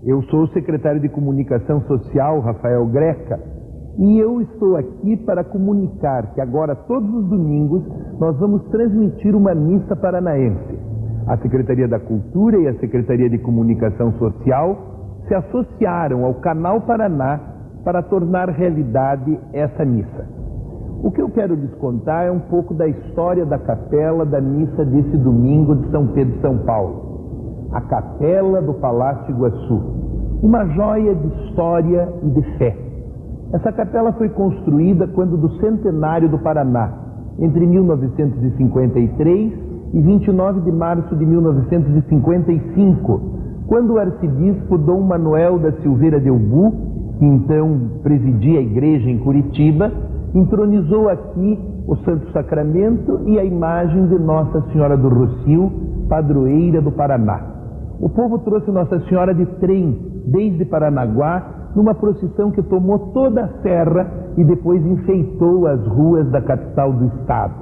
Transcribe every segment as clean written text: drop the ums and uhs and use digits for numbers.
Eu sou o secretário de Comunicação Social, Rafael Greca, e eu estou aqui para comunicar que agora, todos os domingos, nós vamos transmitir uma missa paranaense. A Secretaria da Cultura e a Secretaria de Comunicação Social se associaram ao Canal Paraná para tornar realidade essa missa. O que eu quero lhes contar é um pouco da história da capela da missa desse domingo de São Pedro e São Paulo. A Capela do Palácio Iguaçu, uma joia de história e de fé. Essa capela foi construída quando do centenário do Paraná, entre 1953 e 29 de março de 1955, quando o arcebispo Dom Manuel da Silveira Delbu, que então presidia a igreja em Curitiba, entronizou aqui o Santo Sacramento e a imagem de Nossa Senhora do Rossio, padroeira do Paraná. O povo trouxe Nossa Senhora de trem, desde Paranaguá, numa procissão que tomou toda a serra e depois enfeitou as ruas da capital do estado.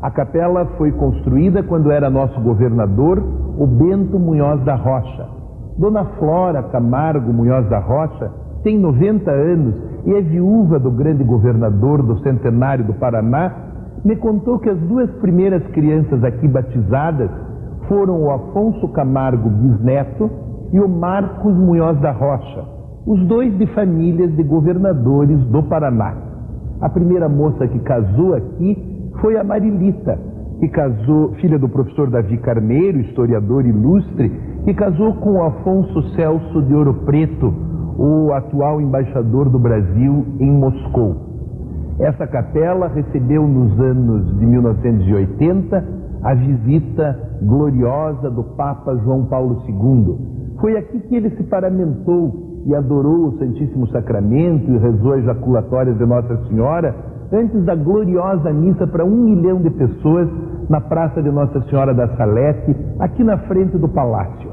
A capela foi construída quando era nosso governador, o Bento Munhoz da Rocha. Dona Flora Camargo Munhoz da Rocha tem 90 anos e é viúva do grande governador do centenário do Paraná. Me contou que as duas primeiras crianças aqui batizadas foram o Afonso Camargo bisneto e o Marcos Munhoz da Rocha, os dois de famílias de governadores do Paraná. A primeira moça que casou aqui foi a Marilita, que casou, filha do professor Davi Carneiro, historiador ilustre, que casou com o Afonso Celso de Ouro Preto, o atual embaixador do Brasil em Moscou. Essa capela recebeu nos anos de 1980 a visita gloriosa do Papa João Paulo II. Foi aqui que ele se paramentou e adorou o Santíssimo Sacramento e rezou as jaculatórias de Nossa Senhora antes da gloriosa missa para 1 milhão de pessoas na Praça de Nossa Senhora da Salete, aqui na frente do palácio.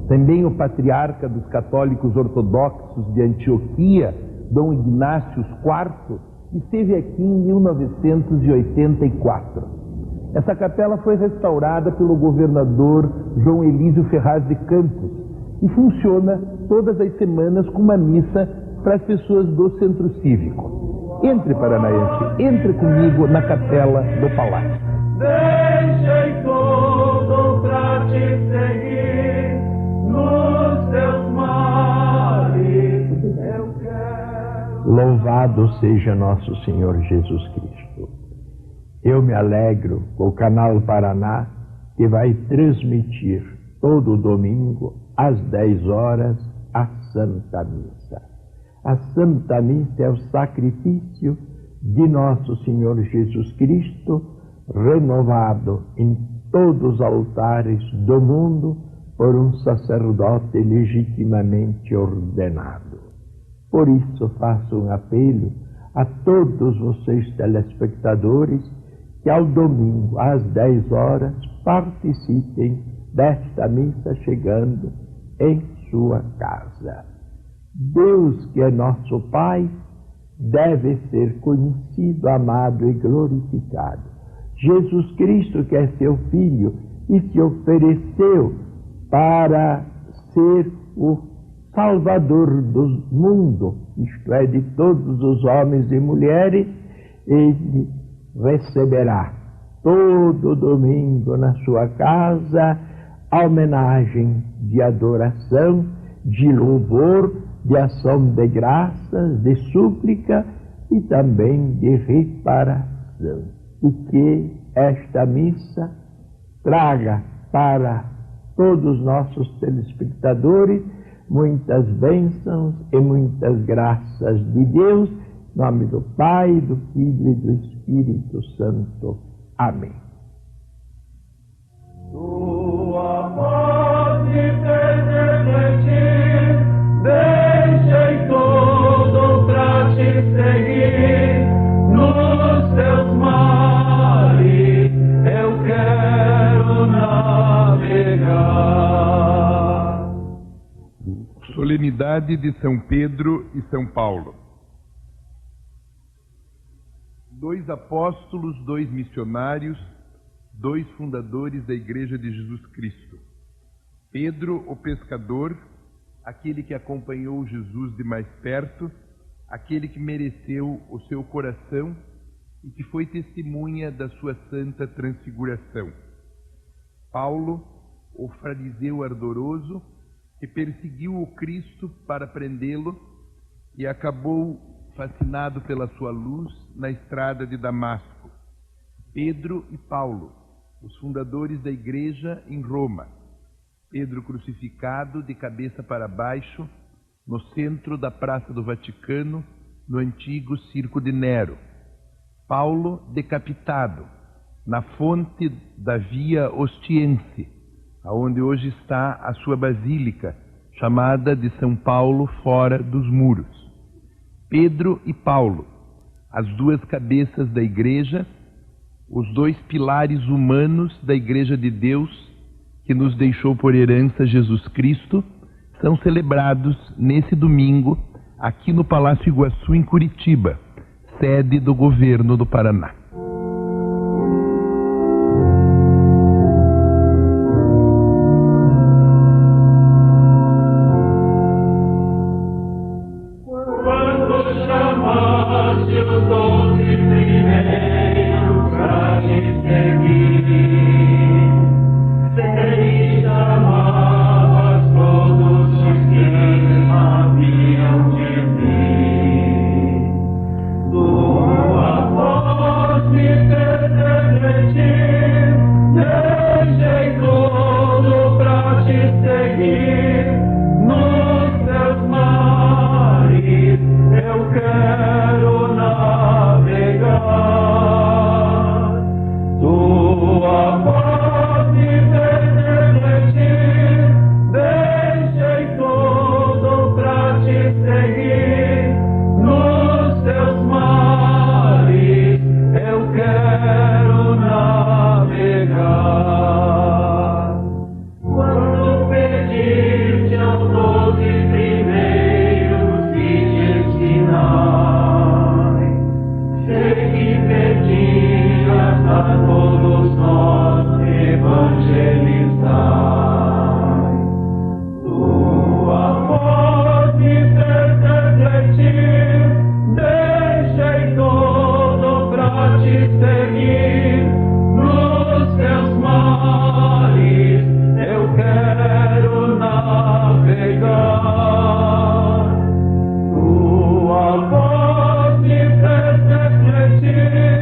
Também o patriarca dos católicos ortodoxos de Antioquia, Dom Ignácio IV, esteve aqui em 1984. Essa capela foi restaurada pelo governador João Elísio Ferraz de Campos e funciona todas as semanas com uma missa para as pessoas do Centro Cívico. Entre, paranaense, entre comigo na capela do Palácio. Deixei tudo pra te seguir nos teus mares. Eu quero. Louvado seja nosso Senhor Jesus Cristo. Eu me alegro com o Canal Paraná, que vai transmitir todo domingo, às 10 horas, a Santa Missa. A Santa Missa é o sacrifício de nosso Senhor Jesus Cristo, renovado em todos os altares do mundo por um sacerdote legitimamente ordenado. Por isso faço um apelo a todos vocês telespectadores que ao domingo, às 10 horas, participem desta missa chegando em sua casa. Deus, que é nosso Pai, deve ser conhecido, amado e glorificado. Jesus Cristo, que é seu Filho e se ofereceu para ser o Salvador do mundo, isto é, de todos os homens e mulheres, ele receberá todo domingo na sua casa a homenagem de adoração, de louvor, de ação de graças, de súplica e também de reparação. E que esta missa traga para todos os nossos telespectadores muitas bênçãos e muitas graças de Deus, em nome do Pai, do Filho e do Espírito Santo. Amém. Tua voz me fez refletir, deixei tudo pra te seguir, nos teus mares eu quero navegar. Solenidade de São Pedro e São Paulo. 2 apóstolos, 2 missionários, 2 fundadores da Igreja de Jesus Cristo. Pedro, o pescador, aquele que acompanhou Jesus de mais perto, aquele que mereceu o seu coração e que foi testemunha da sua santa transfiguração. Paulo, o fariseu ardoroso, que perseguiu o Cristo para prendê-lo e acabou fascinado pela sua luz na estrada de Damasco. Pedro e Paulo, os fundadores da igreja em Roma. Pedro crucificado de cabeça para baixo no centro da Praça do Vaticano, no antigo Circo de Nero. Paulo decapitado na fonte da Via Ostiense, aonde hoje está a sua basílica, chamada de São Paulo fora dos muros. Pedro e Paulo, as duas cabeças da igreja, os dois pilares humanos da Igreja de Deus, que nos deixou por herança Jesus Cristo, são celebrados nesse domingo aqui no Palácio Iguaçu, em Curitiba, sede do governo do Paraná. Quando chamaste os 12 primeiros pra te seguir, sei chamavas todos os que haviam de vir. Tua voz me fez refletir, deixei tudo pra te seguir. Nos teus mares eu quero navegar. Tua voz me fez refletir, deixei tudo pra te seguir. Nos teus mares eu quero navegar. Quando pediste aos 12 primeiros e te ensinai, sei que pedias a todos nós evangelizai. Tua voz me fez refletir, deixei tudo pra te seguir. Nos teus mares eu quero navegar. Tua voz me fez refletir,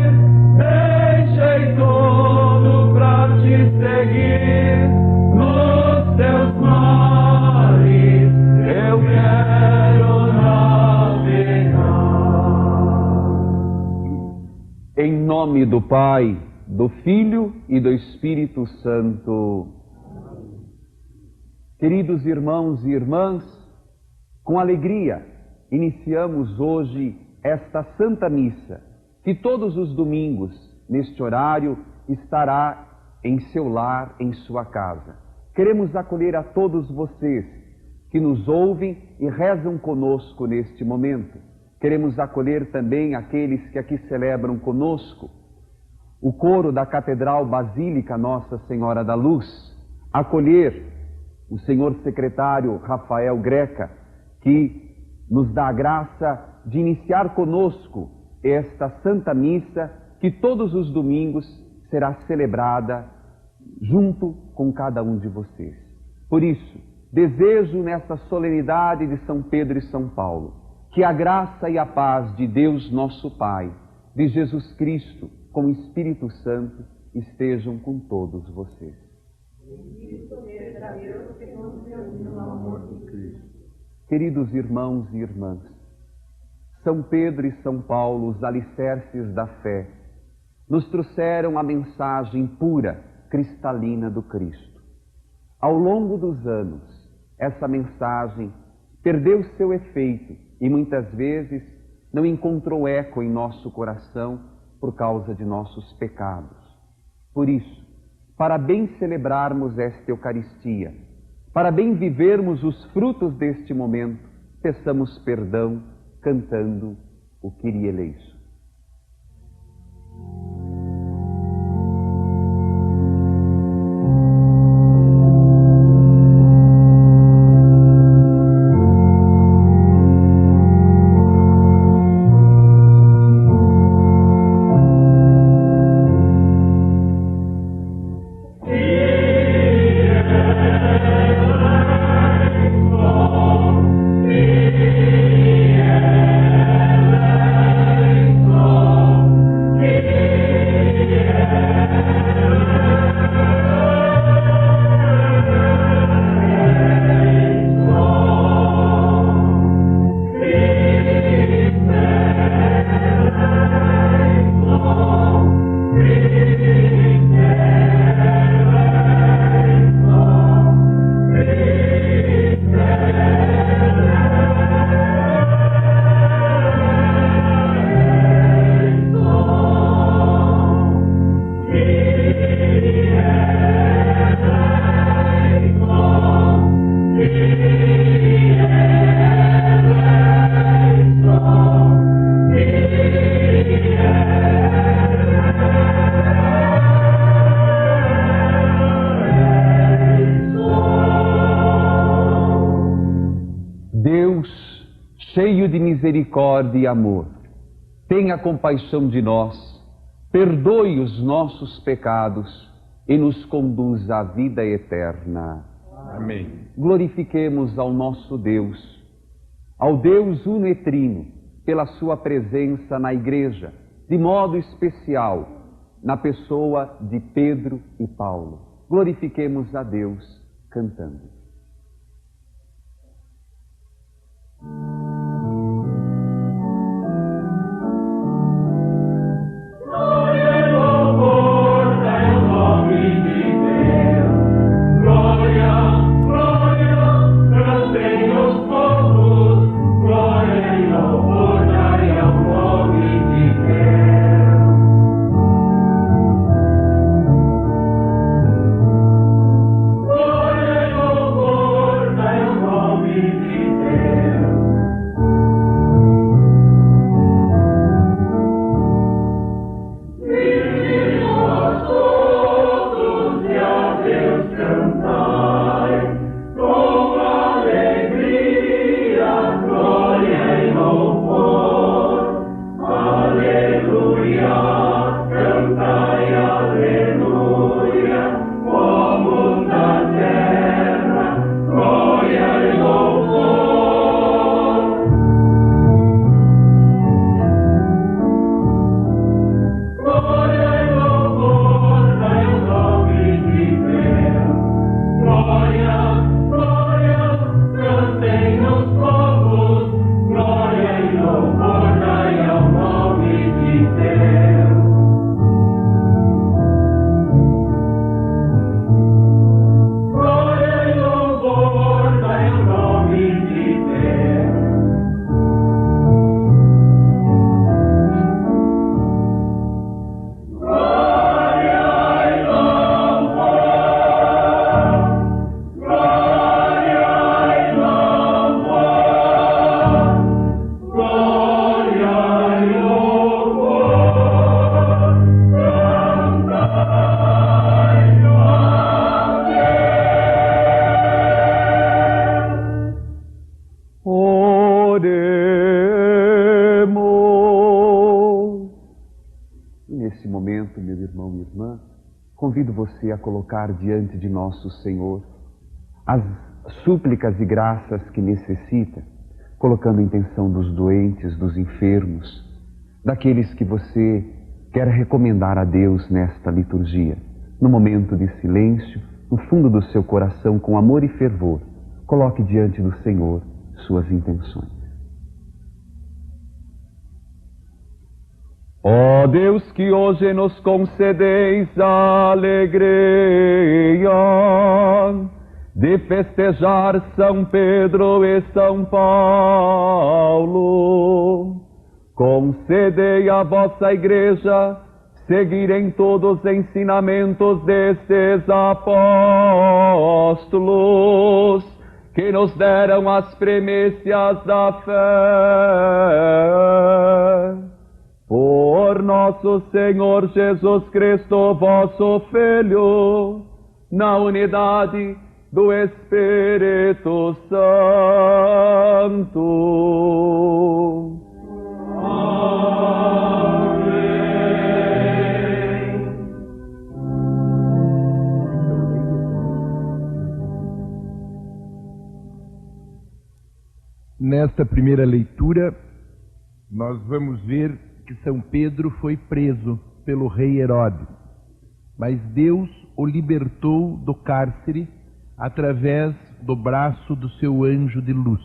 deixei tudo pra te seguir. Nos teus mares eu quero navegar. Em nome do Pai, do Filho e do Espírito Santo. Queridos irmãos e irmãs, com alegria iniciamos hoje esta Santa Missa, que todos os domingos, neste horário, estará em seu lar, em sua casa. Queremos acolher a todos vocês que nos ouvem e rezam conosco neste momento. Queremos acolher também aqueles que aqui celebram conosco o coro da Catedral Basílica Nossa Senhora da Luz, acolher o senhor secretário Rafael Greca, que nos dá a graça de iniciar conosco esta Santa Missa, que todos os domingos será celebrada junto com cada um de vocês. Por isso, desejo nesta solenidade de São Pedro e São Paulo, que a graça e a paz de Deus nosso Pai, de Jesus Cristo, com o Espírito Santo, estejam com todos vocês. Queridos irmãos e irmãs, São Pedro e São Paulo, os alicerces da fé, nos trouxeram a mensagem pura, cristalina do Cristo. Ao longo dos anos, essa mensagem perdeu seu efeito e muitas vezes não encontrou eco em nosso coração por causa de nossos pecados. Por isso, para bem celebrarmos esta Eucaristia, para bem vivermos os frutos deste momento, peçamos perdão cantando o Kyrie eleison. Deus, cheio de misericórdia e amor, tenha compaixão de nós, perdoe os nossos pecados e nos conduza à vida eterna. Amém. Glorifiquemos ao nosso Deus, ao Deus uno e trino, pela sua presença na igreja, de modo especial, na pessoa de Pedro e Paulo. Glorifiquemos a Deus cantando. Convido você a colocar diante de nosso Senhor as súplicas e graças que necessita, colocando a intenção dos doentes, dos enfermos, daqueles que você quer recomendar a Deus nesta liturgia. No momento de silêncio, no fundo do seu coração, com amor e fervor, coloque diante do Senhor suas intenções. Ó Deus, que hoje nos concedeis a alegria de festejar São Pedro e São Paulo, concedei à vossa Igreja seguir em todos os ensinamentos destes apóstolos, que nos deram as primícias da fé. Por nosso Senhor Jesus Cristo, vosso Filho, na unidade do Espírito Santo. Amém. Nesta primeira leitura, nós vamos ver que São Pedro foi preso pelo rei Herodes, mas Deus o libertou do cárcere através do braço do seu anjo de luz.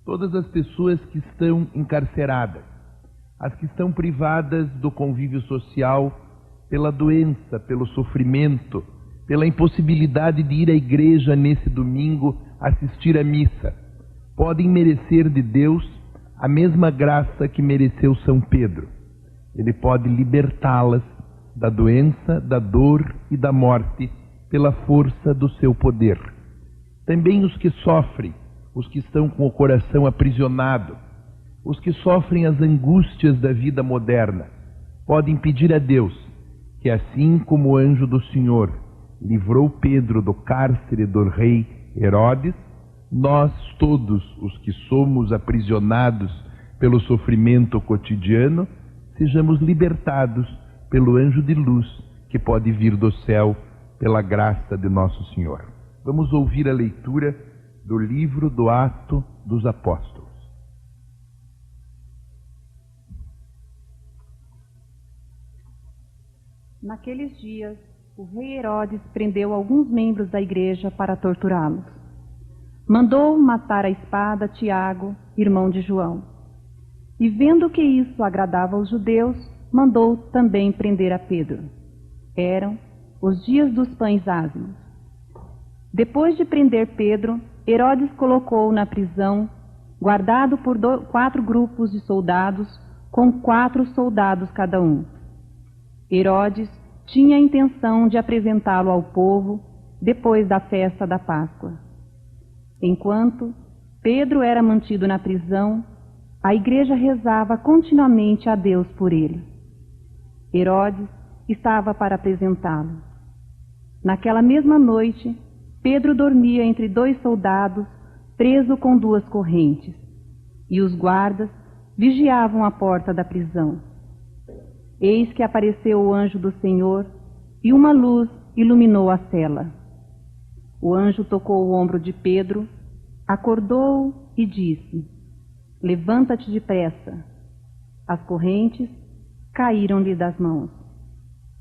Todas as pessoas que estão encarceradas, as que estão privadas do convívio social pela doença, pelo sofrimento, pela impossibilidade de ir à igreja nesse domingo assistir à missa, podem merecer de Deus a mesma graça que mereceu São Pedro. Ele pode libertá-las da doença, da dor e da morte pela força do seu poder. Também os que sofrem, os que estão com o coração aprisionado, os que sofrem as angústias da vida moderna, podem pedir a Deus que, assim como o anjo do Senhor livrou Pedro do cárcere do rei Herodes, nós todos os que somos aprisionados pelo sofrimento cotidiano, sejamos libertados pelo anjo de luz que pode vir do céu pela graça de nosso Senhor. Vamos ouvir a leitura do livro do Atos dos Apóstolos. Naqueles dias, o rei Herodes prendeu alguns membros da igreja para torturá-los. Mandou matar à espada Tiago, irmão de João. E vendo que isso agradava aos judeus, mandou também prender a Pedro. Eram os dias dos pães ázimos. Depois de prender Pedro, Herodes colocou-o na prisão, guardado por 4 grupos de soldados, com 4 soldados cada um. Herodes tinha a intenção de apresentá-lo ao povo depois da festa da Páscoa. Enquanto Pedro era mantido na prisão, a igreja rezava continuamente a Deus por ele. Herodes estava para apresentá-lo. Naquela mesma noite, Pedro dormia entre 2 soldados, preso com 2 correntes, e os guardas vigiavam a porta da prisão. Eis que apareceu o anjo do Senhor, e uma luz iluminou a cela. O anjo tocou o ombro de Pedro, acordou-o e disse: levanta-te depressa. As correntes caíram-lhe das mãos.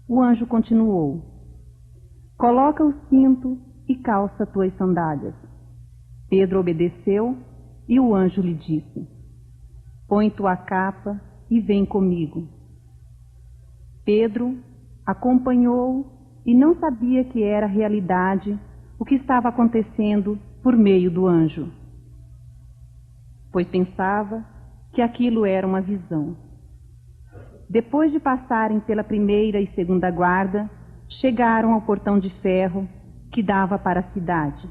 O anjo continuou: coloca o cinto e calça tuas sandálias. Pedro obedeceu e o anjo lhe disse: põe tua capa e vem comigo. Pedro acompanhou e não sabia que era realidade o que estava acontecendo por meio do anjo, pois pensava que aquilo era uma visão. Depois de passarem pela primeira e segunda guarda, chegaram ao portão de ferro que dava para a cidade.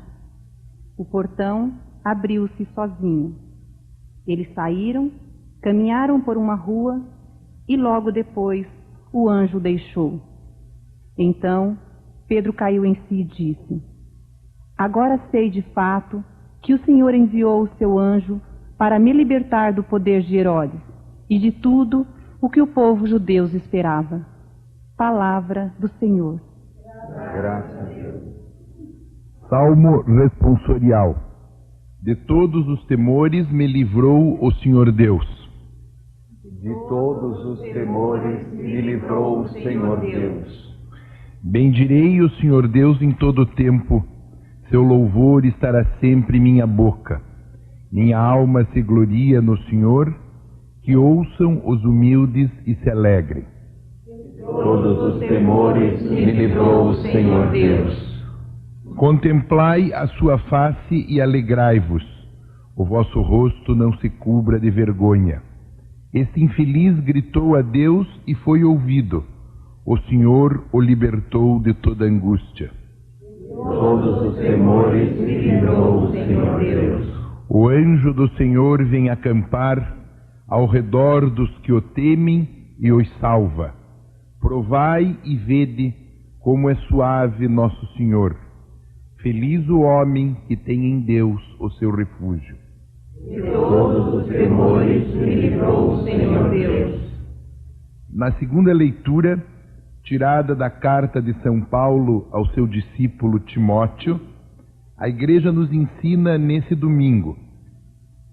O portão abriu-se sozinho. Eles saíram, caminharam por uma rua e logo depois o anjo deixou. Então Pedro caiu em si e disse: agora sei de fato que o Senhor enviou o seu anjo para me libertar do poder de Herodes e de tudo o que o povo judeu esperava. Palavra do Senhor. Graças a Deus. Salmo responsorial. De todos os temores me livrou o Senhor Deus. De todos os temores me livrou o Senhor Deus. Bendirei o Senhor Deus em todo o tempo, seu louvor estará sempre em minha boca. Minha alma se gloria no Senhor, que ouçam os humildes e se alegrem. Todos os temores me livrou o Senhor Deus. Contemplai a sua face e alegrai-vos, o vosso rosto não se cubra de vergonha. Este infeliz gritou a Deus e foi ouvido. O Senhor o libertou de toda angústia. Todos os temores me livrou o Senhor Deus. O anjo do Senhor vem acampar ao redor dos que o temem e os salva. Provai e vede como é suave nosso Senhor. Feliz o homem que tem em Deus o seu refúgio. De todos os temores me livrou o Senhor Deus. Na segunda leitura, tirada da carta de São Paulo ao seu discípulo Timóteo, a Igreja nos ensina nesse domingo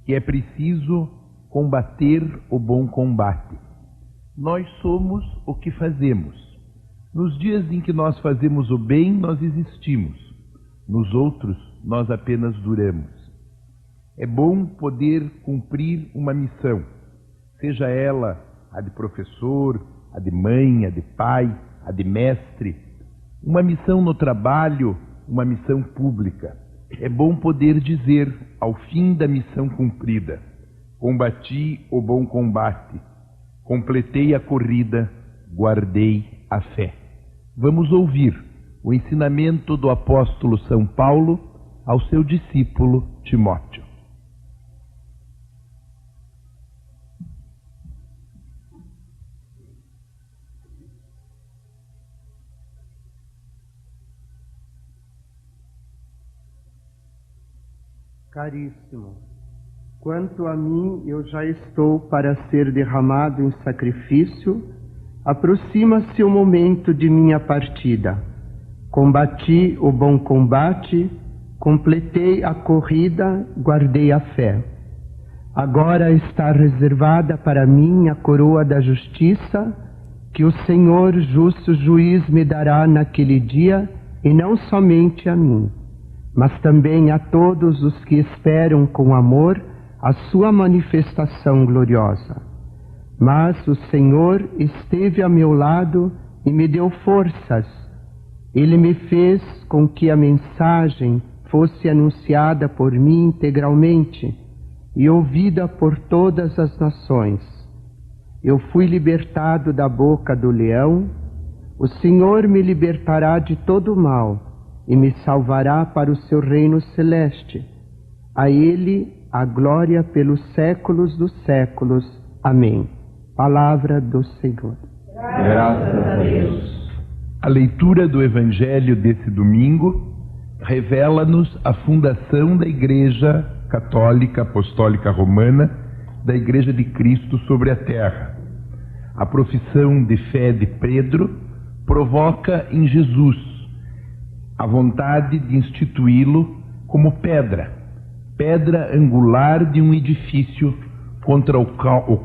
que é preciso combater o bom combate. Nós somos o que fazemos. Nos dias em que nós fazemos o bem, nós existimos. Nos outros, nós apenas duramos. É bom poder cumprir uma missão, seja ela a de professor, a de mãe, a de pai, a de mestre, uma missão no trabalho, uma missão pública. É bom poder dizer, ao fim da missão cumprida: combati o bom combate, completei a corrida, guardei a fé. Vamos ouvir o ensinamento do apóstolo São Paulo ao seu discípulo Timóteo. Caríssimo, quanto a mim, eu já estou para ser derramado em sacrifício. Aproxima-se o momento de minha partida. Combati o bom combate, completei a corrida, guardei a fé. Agora está reservada para mim a coroa da justiça, que o Senhor, justo juiz, me dará naquele dia, e não somente a mim, mas também a todos os que esperam com amor a sua manifestação gloriosa. Mas o Senhor esteve a meu lado e me deu forças. Ele me fez com que a mensagem fosse anunciada por mim integralmente e ouvida por todas as nações. Eu fui libertado da boca do leão. O Senhor me libertará de todo o mal e me salvará para o seu reino celeste. A Ele a glória pelos séculos dos séculos. Amém. Palavra do Senhor. Graças a Deus. A leitura do Evangelho desse domingo revela-nos a fundação da Igreja Católica Apostólica Romana, da Igreja de Cristo sobre a terra. A profissão de fé de Pedro provoca em Jesus a vontade de instituí-lo como pedra angular de um edifício contra o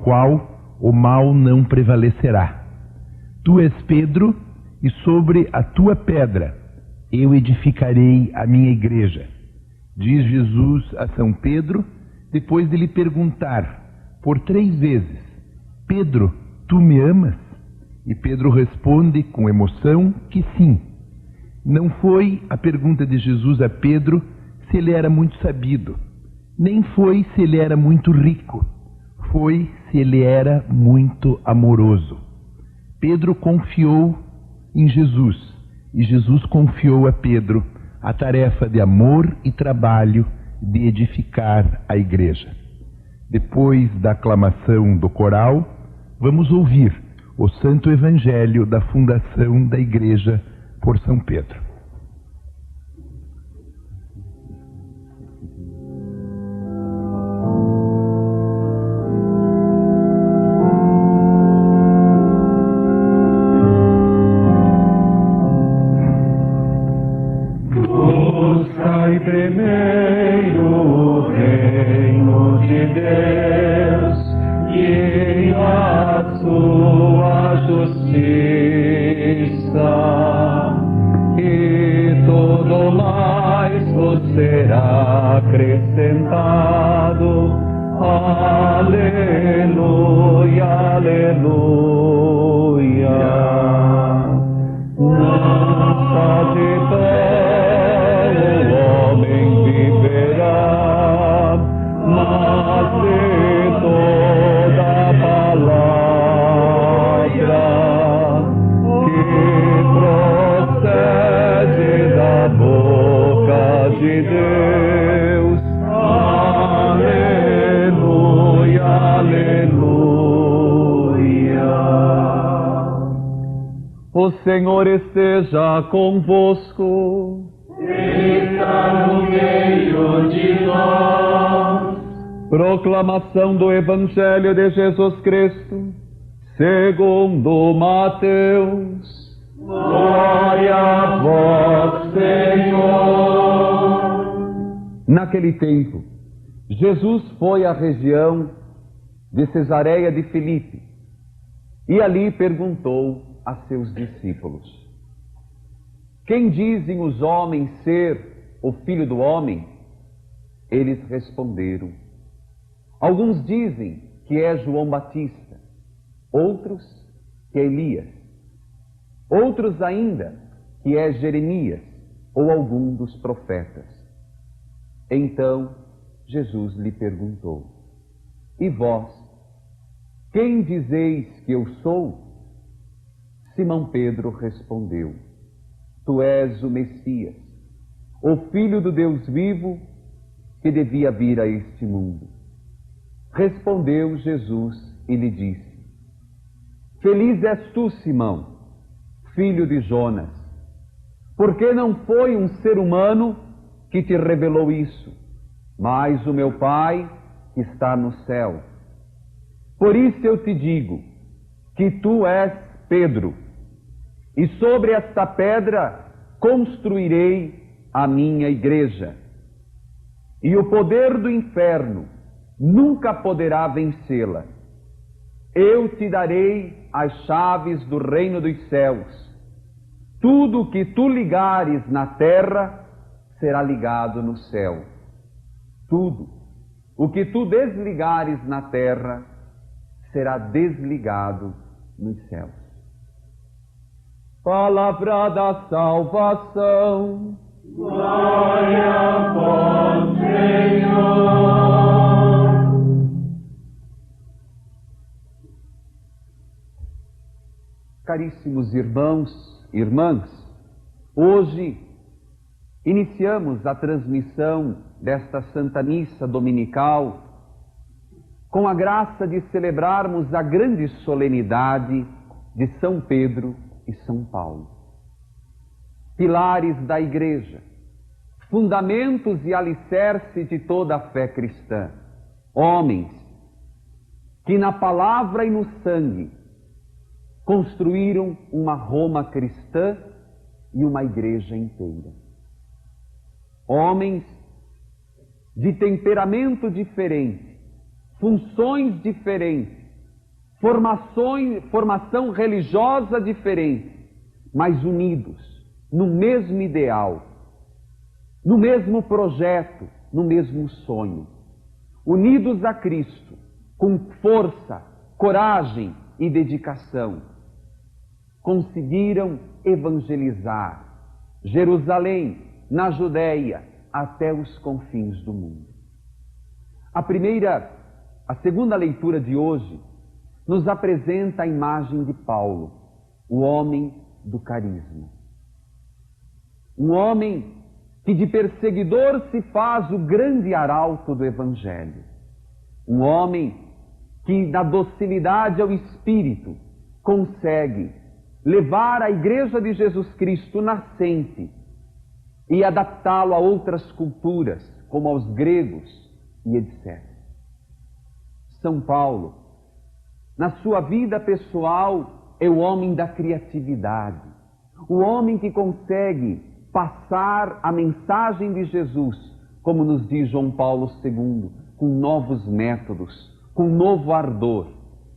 qual o mal não prevalecerá. Tu és Pedro, e sobre a tua pedra eu edificarei a minha igreja, diz Jesus a São Pedro, depois de lhe perguntar por 3 vezes: Pedro, tu me amas? E Pedro responde com emoção que sim. Não foi a pergunta de Jesus a Pedro se ele era muito sabido, nem foi se ele era muito rico, foi se ele era muito amoroso. Pedro confiou em Jesus, e Jesus confiou a Pedro a tarefa de amor e trabalho de edificar a igreja. Depois da aclamação do coral, vamos ouvir o Santo Evangelho da fundação da igreja por São Pedro. Buscai primeiro o reino de Deus e a sua justiça, e tudo mais vos será acrescentado. Aleluia, aleluia. Não só de pão o homem viverá, mas de toda palavra que procede da boca de Deus. Aleluia, aleluia. O Senhor esteja convosco. Está no meio de nós. Proclamação do Evangelho de Jesus Cristo, segundo Mateus. Glória a vós, Senhor. Naquele tempo, Jesus foi à região de Cesareia de Filipe e ali perguntou a seus discípulos: quem dizem os homens ser o Filho do Homem? Eles responderam: alguns dizem que é João Batista, outros que é Elias, outros ainda que é Jeremias ou algum dos profetas. Então Jesus lhe perguntou: e vós, quem dizeis que eu sou? Simão Pedro respondeu: tu és o Messias, o Filho do Deus vivo, que devia vir a este mundo. Respondeu Jesus e lhe disse: feliz és tu, Simão, filho de Jonas, porque não foi um ser humano que te revelou isso, mas o meu Pai que está no céu. Por isso eu te digo que tu és Pedro, e sobre esta pedra construirei a minha igreja, e o poder do inferno nunca poderá vencê-la. Eu te darei as chaves do reino dos céus. Tudo o que tu ligares na terra será ligado no céu. Tudo o que tu desligares na terra será desligado nos céus. Palavra da salvação. Glória a vós, Senhor. Caríssimos irmãos e irmãs, hoje iniciamos a transmissão desta Santa Missa Dominical com a graça de celebrarmos a grande solenidade de São Pedro e São Paulo. Pilares da Igreja, fundamentos e alicerce de toda a fé cristã, homens que na palavra e no sangue construíram uma Roma cristã e uma igreja inteira. Homens de temperamento diferente, funções diferentes, formação religiosa diferente, mas unidos no mesmo ideal, no mesmo projeto, no mesmo sonho. Unidos a Cristo, com força, coragem e dedicação, conseguiram evangelizar Jerusalém, na Judéia, até os confins do mundo. A segunda leitura de hoje nos apresenta a imagem de Paulo, o homem do carisma. Um homem que de perseguidor se faz o grande arauto do Evangelho. Um homem que, na docilidade ao Espírito, consegue levar a Igreja de Jesus Cristo nascente e adaptá-lo a outras culturas, como aos gregos e etc. São Paulo, na sua vida pessoal, é o homem da criatividade, o homem que consegue passar a mensagem de Jesus, como nos diz João Paulo II, com novos métodos, com novo ardor.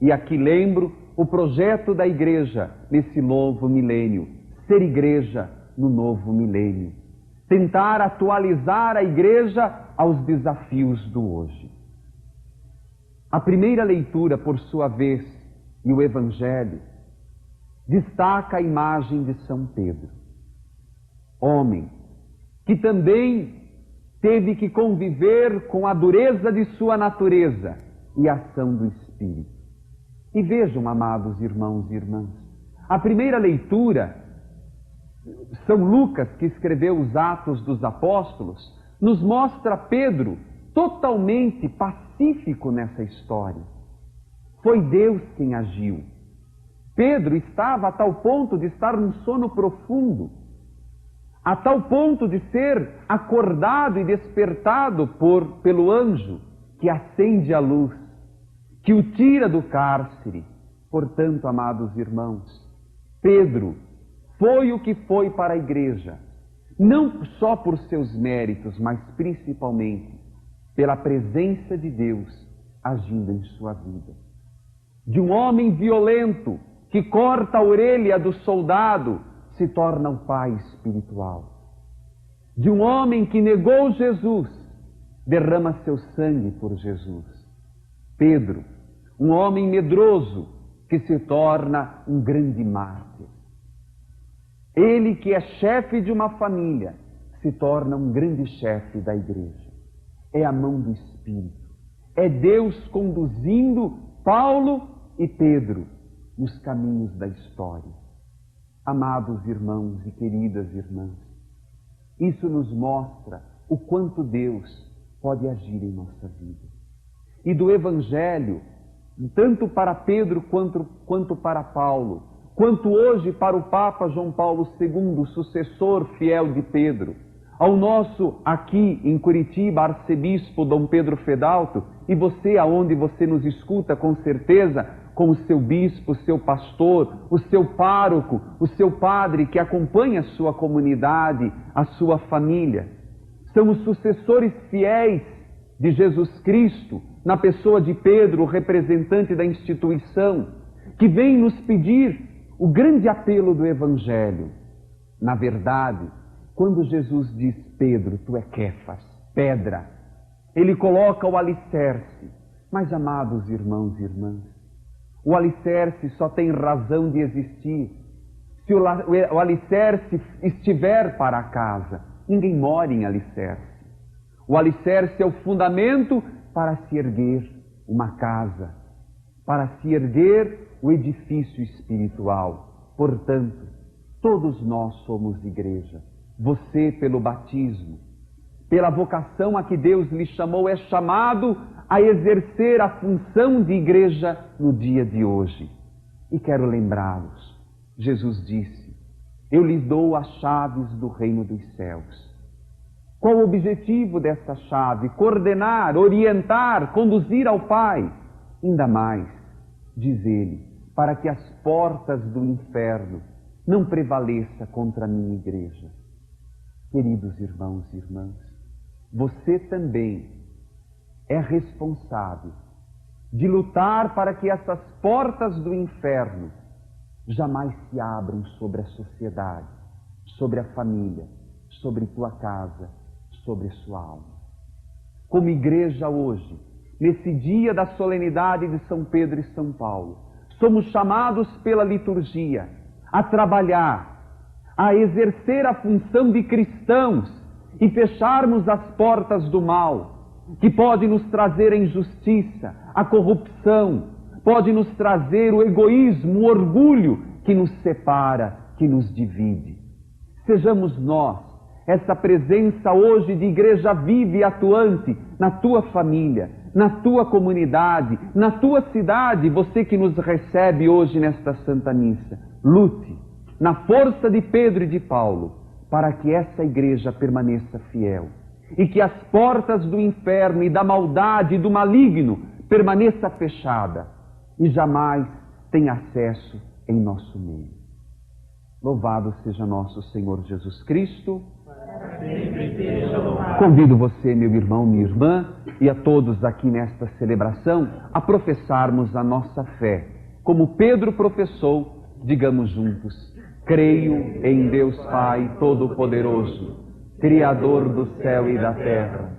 E aqui lembro o projeto da igreja nesse novo milênio, ser igreja no novo milênio. Tentar atualizar a igreja aos desafios do hoje. A primeira leitura, por sua vez, e o Evangelho, destaca a imagem de São Pedro. Homem que também teve que conviver com a dureza de sua natureza e a ação do Espírito. E vejam, amados irmãos e irmãs, a primeira leitura, São Lucas, que escreveu os Atos dos Apóstolos, nos mostra Pedro totalmente pacífico nessa história. Foi Deus quem agiu. Pedro estava a tal ponto de estar num sono profundo, a tal ponto de ser acordado e despertado pelo anjo que acende a luz, que o tira do cárcere. Portanto, amados irmãos, Pedro foi o que foi para a igreja, não só por seus méritos, mas principalmente pela presença de Deus agindo em sua vida. De um homem violento que corta a orelha do soldado, se torna um pai espiritual. De um homem que negou Jesus, derrama seu sangue por Jesus. Pedro, um homem medroso que se torna um grande mártir. Ele que é chefe de uma família, se torna um grande chefe da igreja. É a mão do Espírito. É Deus conduzindo Paulo e Pedro nos caminhos da história. Amados irmãos e queridas irmãs, isso nos mostra o quanto Deus pode agir em nossa vida. E do Evangelho, tanto para Pedro quanto para Paulo, quanto hoje para o Papa João Paulo II, sucessor fiel de Pedro, ao nosso aqui em Curitiba, arcebispo Dom Pedro Fedalto, e você, aonde você nos escuta, com certeza, com o seu bispo, o seu pastor, o seu pároco, o seu padre que acompanha a sua comunidade, a sua família. São os sucessores fiéis de Jesus Cristo, na pessoa de Pedro, o representante da instituição, que vem nos pedir o grande apelo do Evangelho. Na verdade, quando Jesus diz, Pedro, tu é Quefas, pedra, ele coloca o alicerce. Mas, amados irmãos e irmãs, o alicerce só tem razão de existir se o alicerce estiver para a casa. Ninguém mora em alicerce. O alicerce é o fundamento para se erguer uma casa, para se erguer o edifício espiritual. Portanto, todos nós somos igreja. Você, pelo batismo, pela vocação a que Deus lhe chamou, é chamado a exercer a função de igreja no dia de hoje. E quero lembrá-los, Jesus disse, eu lhes dou as chaves do reino dos céus. Qual o objetivo dessa chave? Coordenar, orientar, conduzir ao Pai. Ainda mais, diz ele, para que as portas do inferno não prevaleçam contra a minha igreja. Queridos irmãos e irmãs, você também é responsável de lutar para que essas portas do inferno jamais se abram sobre a sociedade, sobre a família, sobre tua casa, sobre a sua alma. Como igreja hoje, nesse dia da solenidade de São Pedro e São Paulo, somos chamados pela liturgia a trabalhar, a exercer a função de cristãos e fecharmos as portas do mal, que pode nos trazer a injustiça, a corrupção, pode nos trazer o egoísmo, o orgulho que nos separa, que nos divide. Sejamos nós essa presença hoje de igreja viva e atuante na tua família, na tua comunidade, na tua cidade, você que nos recebe hoje nesta Santa Missa. Lute na força de Pedro e de Paulo para que essa igreja permaneça fiel e que as portas do inferno e da maldade e do maligno permaneça fechada e jamais tenha acesso em nosso meio. Louvado seja nosso Senhor Jesus Cristo. Convido você, meu irmão, minha irmã, e a todos aqui nesta celebração, a professarmos a nossa fé. Como Pedro professou, digamos juntos: creio em Deus Pai Todo-Poderoso, Criador do céu e da terra,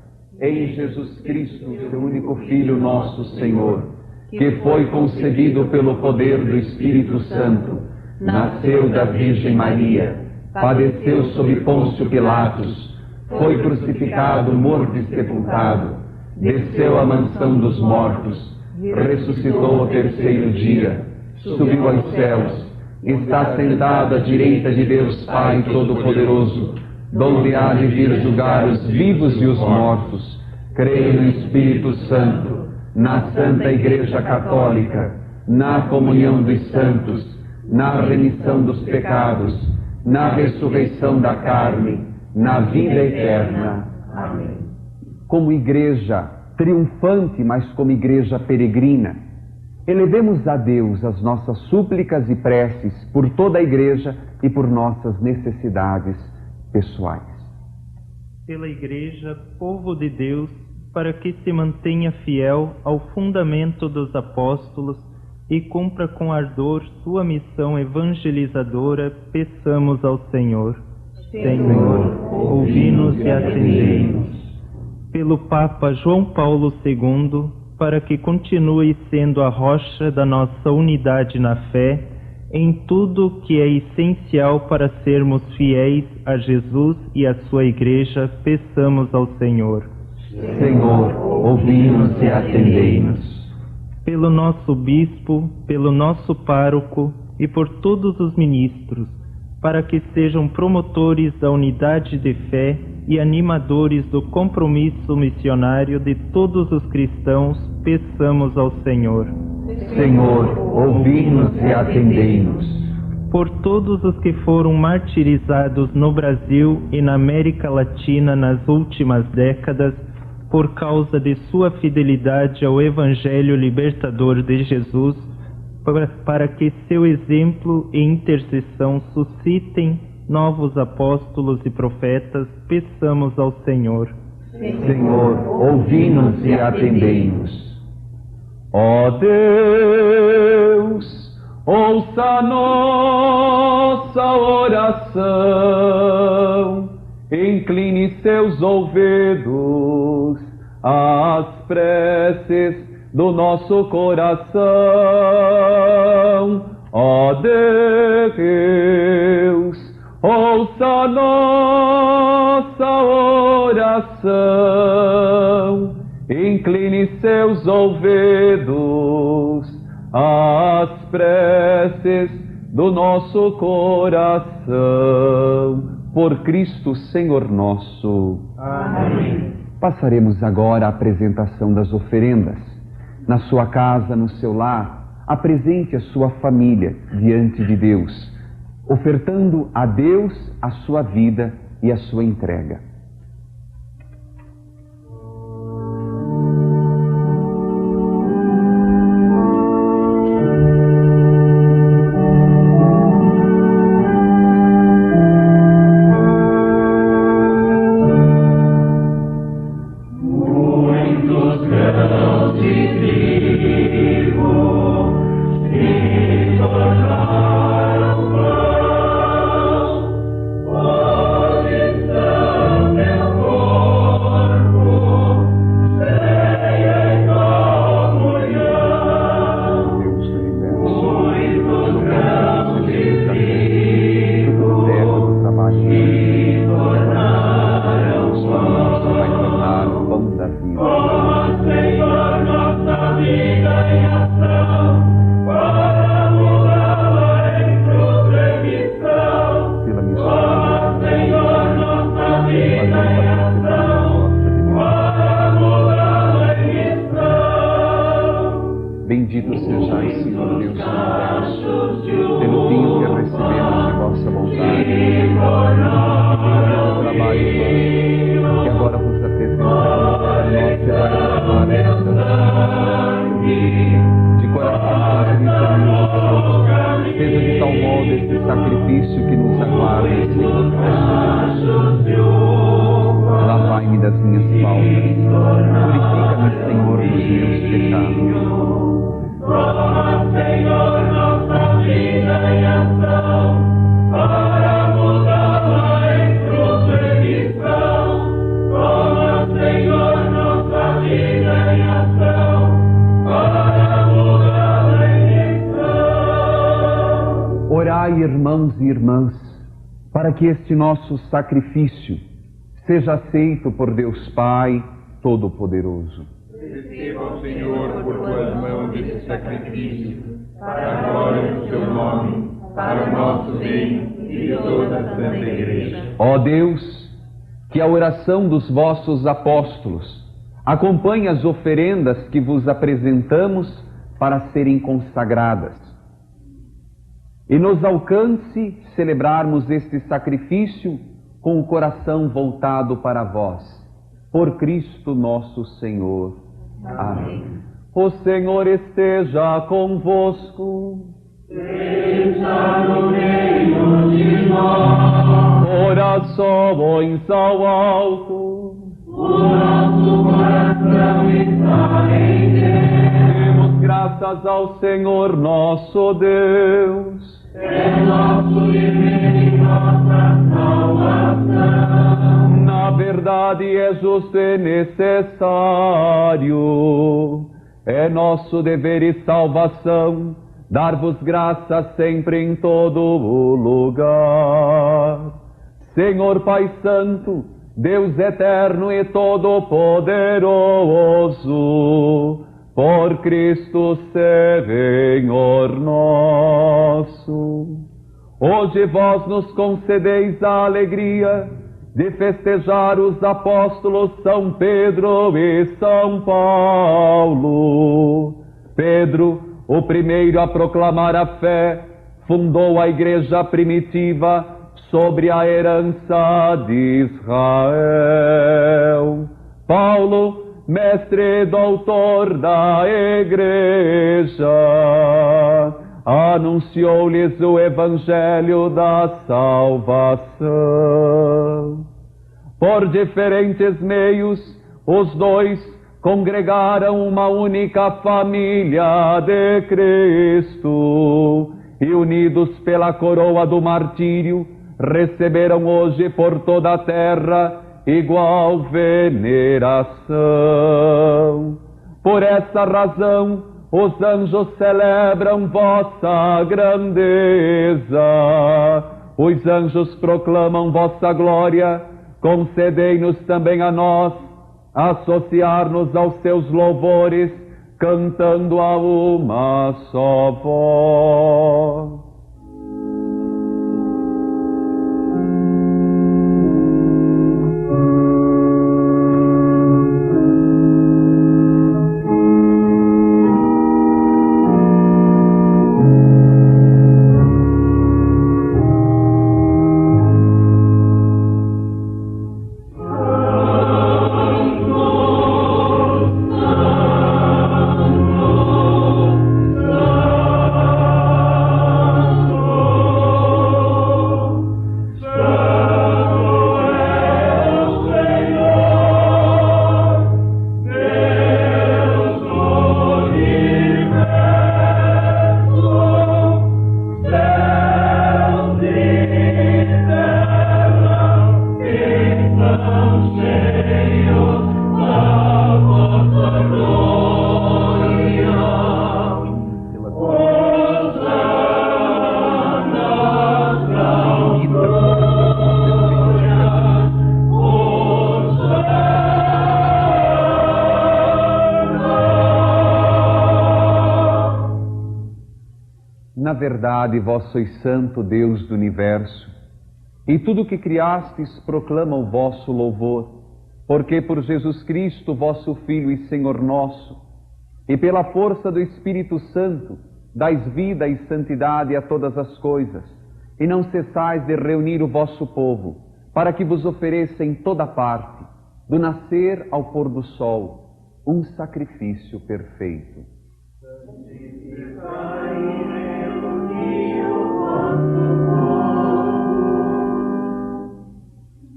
em Jesus Cristo, seu único Filho, nosso Senhor, que foi concebido pelo poder do Espírito Santo, nasceu da Virgem Maria, padeceu sob Pôncio Pilatos, foi crucificado, morto e sepultado, desceu à mansão dos mortos, ressuscitou ao terceiro dia, subiu aos céus, está sentado à direita de Deus Pai Todo-Poderoso, donde há de vir julgar os vivos e os mortos. Creio no Espírito Santo, na Santa Igreja Católica, na comunhão dos santos, na remissão dos pecados, na ressurreição da carne, na vida eterna. Amém. Como igreja triunfante, mas como igreja peregrina, elevemos a Deus as nossas súplicas e preces por toda a igreja e por nossas necessidades pessoais. Pela igreja, povo de Deus, para que se mantenha fiel ao fundamento dos apóstolos e cumpra com ardor sua missão evangelizadora, peçamos ao Senhor. Senhor, ouvi-nos e atendei-nos. Pelo Papa João Paulo II, para que continue sendo a rocha da nossa unidade na fé, em tudo que é essencial para sermos fiéis a Jesus e a sua Igreja, peçamos ao Senhor. Senhor, ouvi-nos e atendei-nos. Pelo nosso bispo, pelo nosso pároco e por todos os ministros, para que sejam promotores da unidade de fé e animadores do compromisso missionário de todos os cristãos, peçamos ao Senhor. Senhor, ouvi-nos e atendei-nos. por todos os que foram martirizados no Brasil e na América Latina nas últimas décadas, por causa de sua fidelidade ao Evangelho libertador de Jesus, para que seu exemplo e intercessão suscitem novos apóstolos e profetas, peçamos ao Senhor. Senhor, ouvi-nos e atendei-nos. Ó Deus, ouça nossa oração, incline seus ouvidos às preces do nosso coração. Ó Deus, ouça nossa oração, incline seus ouvidos às preces do nosso coração. Por Cristo Senhor nosso. Amém. Passaremos agora à apresentação das oferendas. Na sua casa, no seu lar, apresente a sua família diante de Deus, ofertando a Deus a sua vida e a sua entrega. Bendito sejais, Senhor Deus universo, pelo vinho que recebemos de vossa bondade, pelo trabalho humano, que agora vos apresentamos para nós levar esta de coração sincero, fez de tal modo este sacrifício que nos aguarda, Senhor. Lavai-me das minhas faltas, purifica-me, Senhor, dos meus pecados. Toma, Senhor, nossa vida e ação, para mudá-la em fruto e missão. Toma, Senhor, nossa vida e ação, para mudá-la em missão. Orai, irmãos e irmãs, para que este nosso sacrifício seja aceito por Deus Pai Todo-Poderoso. Receba o Senhor por tuas mãos este sacrifício, para a glória do teu nome, para o nosso bem e de toda a Santa Igreja. Ó Deus, que a oração dos vossos apóstolos acompanhe as oferendas que vos apresentamos para serem consagradas, e nos alcance celebrarmos este sacrifício com o coração voltado para vós. Por Cristo nosso Senhor. Amém. O Senhor esteja convosco. Esteja no meio de nós. Orações ao alto. O nosso coração está em Deus. Demos graças ao Senhor nosso Deus. É nosso dever e nossa salvação. Na verdade é justo e necessário, é nosso dever e salvação, dar-vos graça sempre em todo o lugar. Senhor Pai Santo, Deus eterno e todo-poderoso, por Cristo Senhor nosso. Hoje vós nos concedeis a alegria de festejar os apóstolos São Pedro e São Paulo. Pedro, o primeiro a proclamar a fé, fundou a igreja primitiva sobre a herança de Israel. Paulo, mestre e doutor da igreja, anunciou-lhes o evangelho da salvação. Por diferentes meios, os dois congregaram uma única família de Cristo e, unidos pela coroa do martírio, receberam hoje por toda a terra igual veneração. Por essa razão, os anjos celebram vossa grandeza, os anjos proclamam vossa glória. Concedei-nos também a nós associar-nos aos seus louvores, cantando a uma só voz. Na verdade, vós sois santo Deus do universo, e tudo o que criastes proclama o vosso louvor, porque por Jesus Cristo, vosso Filho e Senhor nosso, e pela força do Espírito Santo, dais vida e santidade a todas as coisas, e não cessais de reunir o vosso povo, para que vos ofereça em toda parte, do nascer ao pôr do sol, um sacrifício perfeito.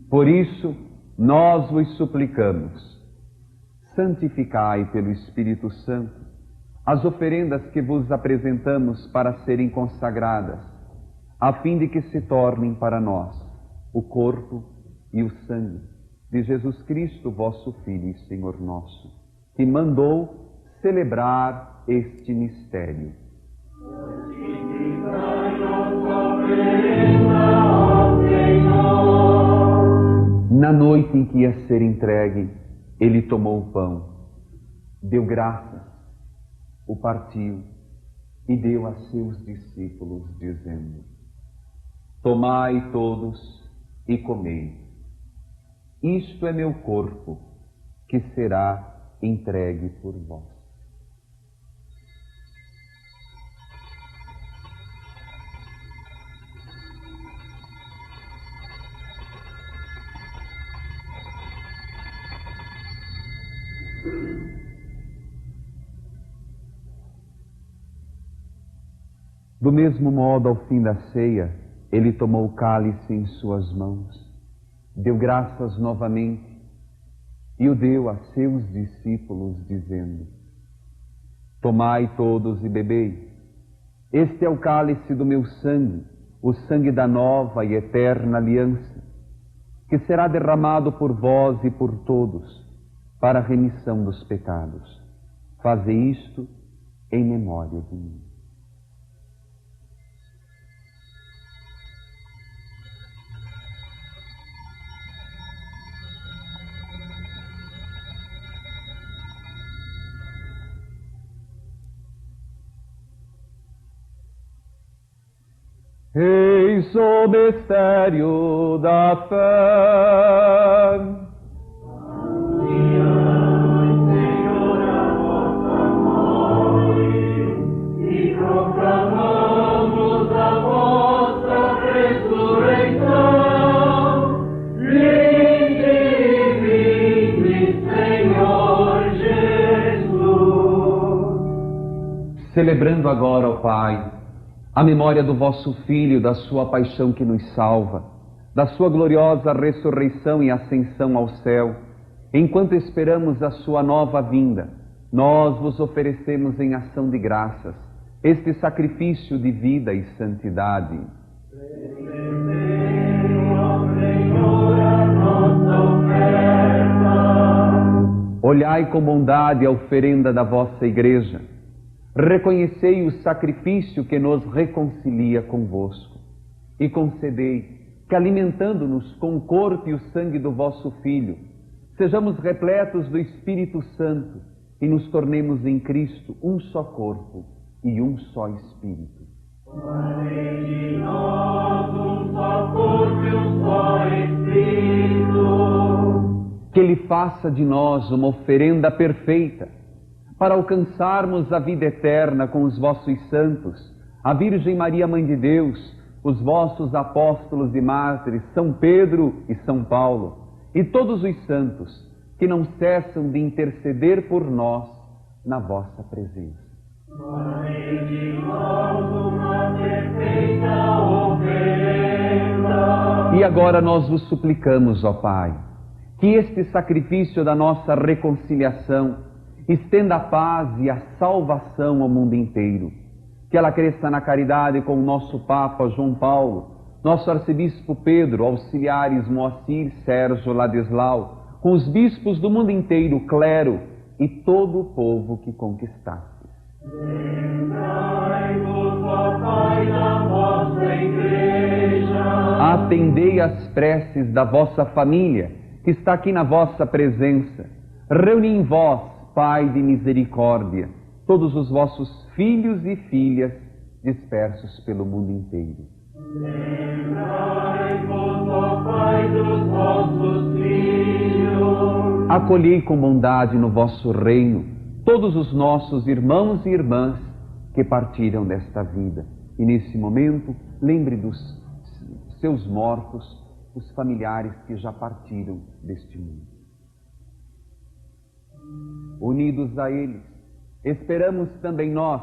Por isso, nós vos suplicamos, santificai pelo Espírito Santo as oferendas que vos apresentamos para serem consagradas, a fim de que se tornem para nós o corpo e o sangue de Jesus Cristo, vosso Filho e Senhor nosso, que mandou celebrar este mistério. Na noite em que ia ser entregue, ele tomou o pão, deu graças, o partiu e deu a seus discípulos, dizendo: tomai todos e comei. Isto é meu corpo, que será entregue por vós. Do mesmo modo, ao fim da ceia, ele tomou o cálice em suas mãos, deu graças novamente e o deu a seus discípulos, dizendo: tomai todos e bebei. Este é o cálice do meu sangue, o sangue da nova e eterna aliança, que será derramado por vós e por todos, para a remissão dos pecados. Fazei isto em memória de mim. Eis o mistério da fé. Senhor, a vossa morte, e proclamamos a celebrando agora, ó Pai, a memória do vosso Filho, da sua paixão que nos salva, da sua gloriosa ressurreição e ascensão ao céu, enquanto esperamos a sua nova vinda, nós vos oferecemos em ação de graças este sacrifício de vida e santidade. Olhai com bondade a oferenda da vossa Igreja. Reconhecei o sacrifício que nos reconcilia convosco. E concedei que, alimentando-nos com o corpo e o sangue do vosso Filho, sejamos repletos do Espírito Santo e nos tornemos em Cristo um só corpo e um só Espírito. Fazei de nós um só corpo e um só Espírito. Que Ele faça de nós uma oferenda perfeita, para alcançarmos a vida eterna com os vossos santos, a Virgem Maria, Mãe de Deus, os vossos apóstolos e mártires, São Pedro e São Paulo, e todos os santos que não cessam de interceder por nós na vossa presença. Fazei de nós uma perfeita oferenda. E agora nós vos suplicamos, ó Pai, que este sacrifício da nossa reconciliação estenda a paz e a salvação ao mundo inteiro. Que ela cresça na caridade com o nosso Papa João Paulo, nosso Arcebispo Pedro, auxiliares Moacir, Sérgio, Ladislau, com os bispos do mundo inteiro, clero e todo o povo que conquistastes. Lembrai-vos, ó Pai, da vossa Igreja. Atendei às preces da vossa família, que está aqui na vossa presença. Reuni em vós, Pai de misericórdia, todos os vossos filhos e filhas dispersos pelo mundo inteiro. Lembrai-vos, ó Pai, dos vossos filhos. Acolhei com bondade no vosso reino todos os nossos irmãos e irmãs que partiram desta vida. E nesse momento, lembre dos seus mortos, os familiares que já partiram deste mundo. Unidos a eles, esperamos também nós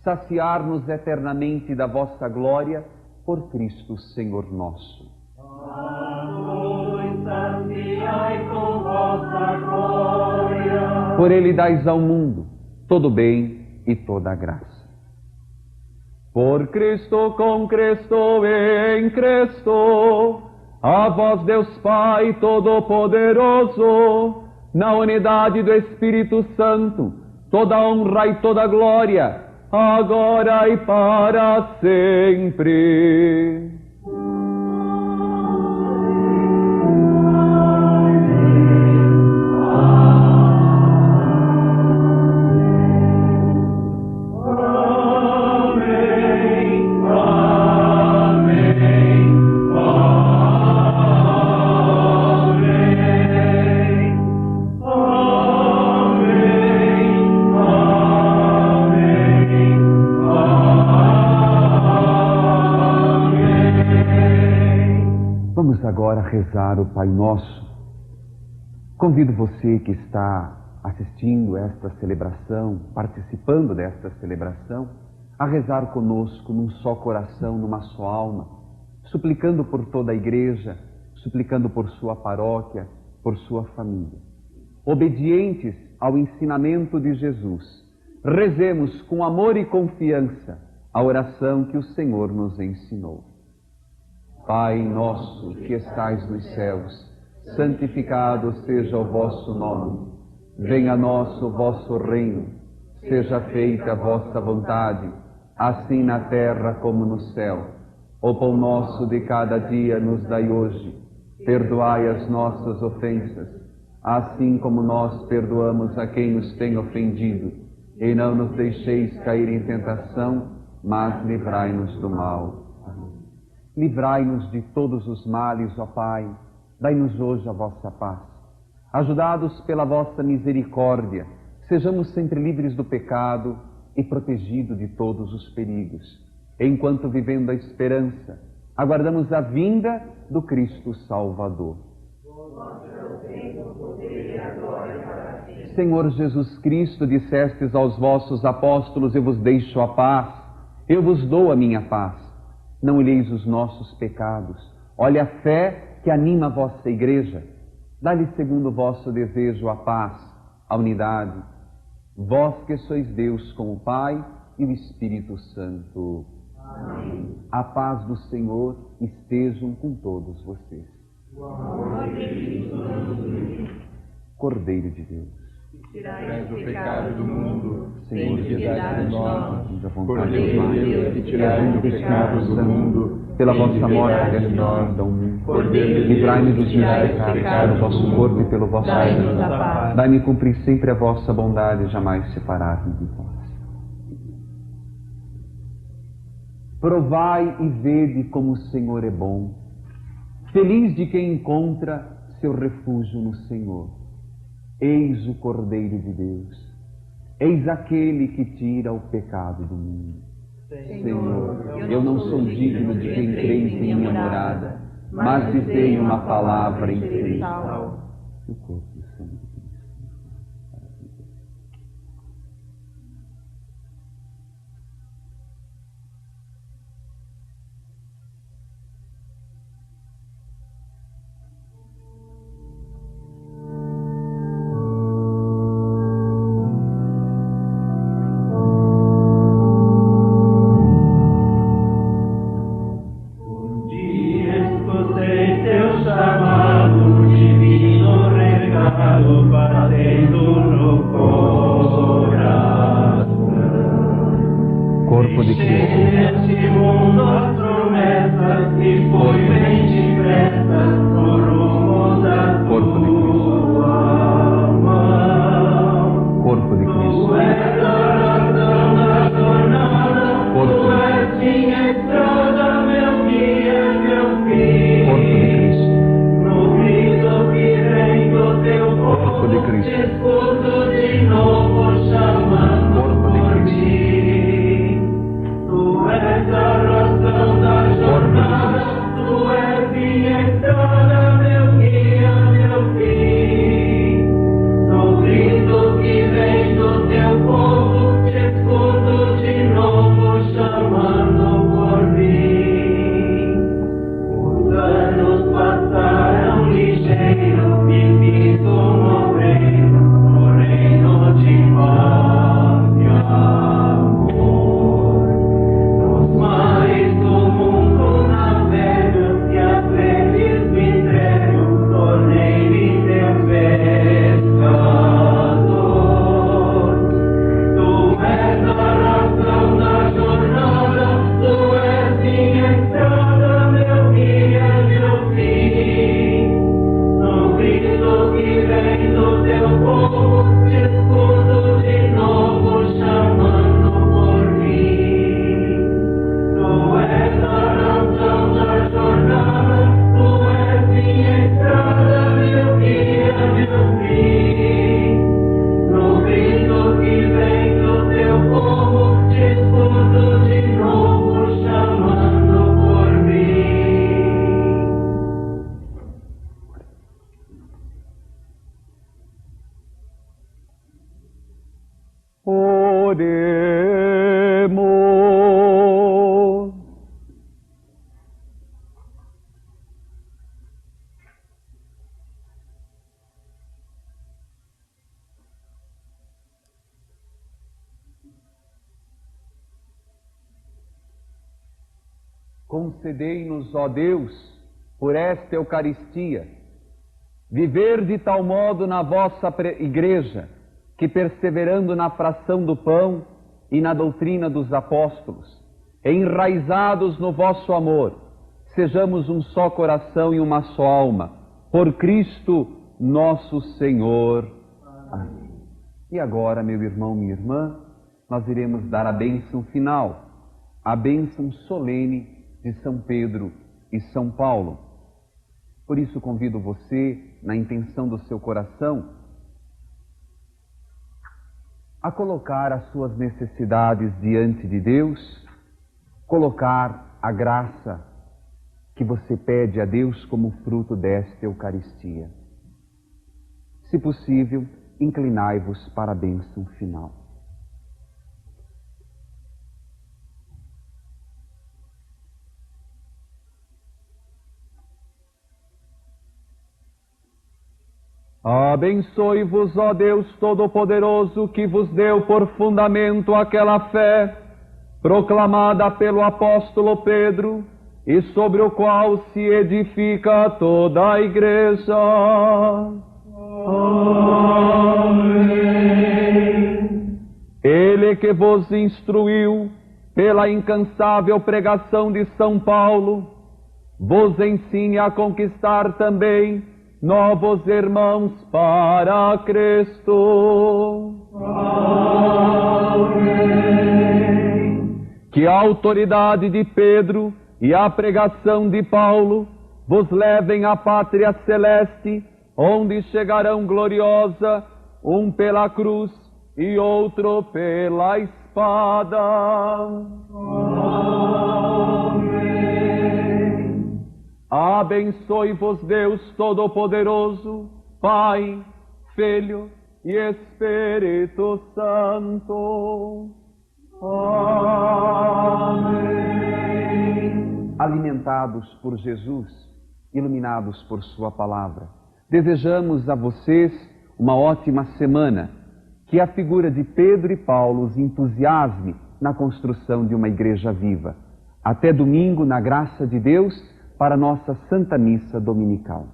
saciar-nos eternamente da vossa glória por Cristo Senhor nosso. Saciai com vossa glória. Por Ele dais ao mundo todo bem e toda a graça. Por Cristo, com Cristo e em Cristo, a vós Deus Pai Todo-Poderoso, na unidade do Espírito Santo, toda honra e toda glória, agora e para sempre. Agora rezar o Pai Nosso. Convido você que está assistindo esta celebração, participando desta celebração, a rezar conosco num só coração, numa só alma, suplicando por toda a Igreja, suplicando por sua paróquia, por sua família. Obedientes ao ensinamento de Jesus, rezemos com amor e confiança a oração que o Senhor nos ensinou. Pai nosso que estais nos céus, santificado seja o vosso nome. Venha a nós o vosso reino. Seja feita a vossa vontade, assim na terra como no céu. O pão nosso de cada dia nos dai hoje. Perdoai as nossas ofensas, assim como nós perdoamos a quem nos tem ofendido. E não nos deixeis cair em tentação, mas livrai-nos do mal. Livrai-nos de todos os males, ó Pai, dai-nos hoje a vossa paz. Ajudados pela vossa misericórdia, sejamos sempre livres do pecado e protegidos de todos os perigos. Enquanto vivendo a esperança, aguardamos a vinda do Cristo Salvador. Senhor Jesus Cristo, dissestes aos vossos apóstolos: eu vos deixo a paz, eu vos dou a minha paz. Não olheis os nossos pecados, olhe a fé que anima a vossa Igreja. Dá-lhe segundo o vosso desejo a paz, a unidade. Vós que sois Deus com o Pai e o Espírito Santo. Amém. A paz do Senhor estejam com todos vocês. Cordeiro de Deus, tirai o pecado do mundo, Senhor, tem piedade de nós. Cordeiro de Deus, que tirai o pecado do mundo, pela tem vossa morte, piedade de nós. Cordeiro de livrai-me Deus, dos que tirai males o pecado pelo do vosso mundo, corpo e pelo vosso dai-nos sangue. a paz. Dai-me cumprir sempre a vossa bondade e jamais separar-me de vós. Provai e vede como o Senhor é bom. Feliz de quem encontra seu refúgio no Senhor. Eis o Cordeiro de Deus. Eis aquele que tira o pecado do mundo. Senhor, eu não sou digno de que entreis em minha morada, mas dizei uma palavra em Cristo. O corpo e o sangue de Cristo. Escutei teu chamado, divino regalo, batendo no coração. Corpo de Cristo. Neste mundo as promessas que foi bem depressa no rumo da Corpo de Cristo. tua mão. Corpo de Cristo. Tu és a razão da jornada, Corpo tu de és minha estrada, meu guia, meu fim. Corpo de Cristo. No grito que vem do teu Corpo de povo, Cristo. te escuto de novo chamando Corpo de por Cristo. mim. Tu és a razão da jornada, tu és minha estrada, meu guia, meu fim. No grito que vem do teu povo, te escuto de novo chamando por mim. Os anos passaram ligeiro, vivi como obreiro no reino de paz e amor. Nos mares do mundo navego, e às vezes me entrego, tornei-me teu pescador. Tu és a razão da jornada, tu és minha estrada, meu guia, meu fim. No grito que vem do teu povo, te escuto de novo chamando por mim. Tu és a razão da jornada, tu és minha estrada, meu guia, meu fim. No grito que vem do teu povo, te escuto de novo chamando por mim. Oremos. Concedei-nos, ó Deus, por esta Eucaristia, viver de tal modo na vossa Igreja, que perseverando na fração do pão e na doutrina dos apóstolos, enraizados no vosso amor, sejamos um só coração e uma só alma, por Cristo nosso Senhor. Amém. E agora, meu irmão, minha irmã, nós iremos dar a bênção final, a bênção solene de São Pedro e São Paulo. Por isso convido você, na intenção do seu coração, a colocar as suas necessidades diante de Deus, colocar a graça que você pede a Deus como fruto desta Eucaristia. Se possível, inclinai-vos para a bênção final. Abençoe-vos, ó Deus Todo-Poderoso, que vos deu por fundamento aquela fé proclamada pelo apóstolo Pedro e sobre o qual se edifica toda a Igreja. Amém. Ele que vos instruiu pela incansável pregação de São Paulo, vos ensine a conquistar também novos irmãos para Cristo. Amém. Que a autoridade de Pedro e a pregação de Paulo vos levem à pátria celeste, onde chegarão gloriosa, um pela cruz e outro pela espada. Amém. Abençoe-vos Deus Todo-Poderoso, Pai, Filho e Espírito Santo. Amém. Alimentados por Jesus, iluminados por Sua palavra, desejamos a vocês uma ótima semana. Que a figura de Pedro e Paulo os entusiasme na construção de uma igreja viva. Até domingo, na graça de Deus, para a nossa Santa Missa Dominical.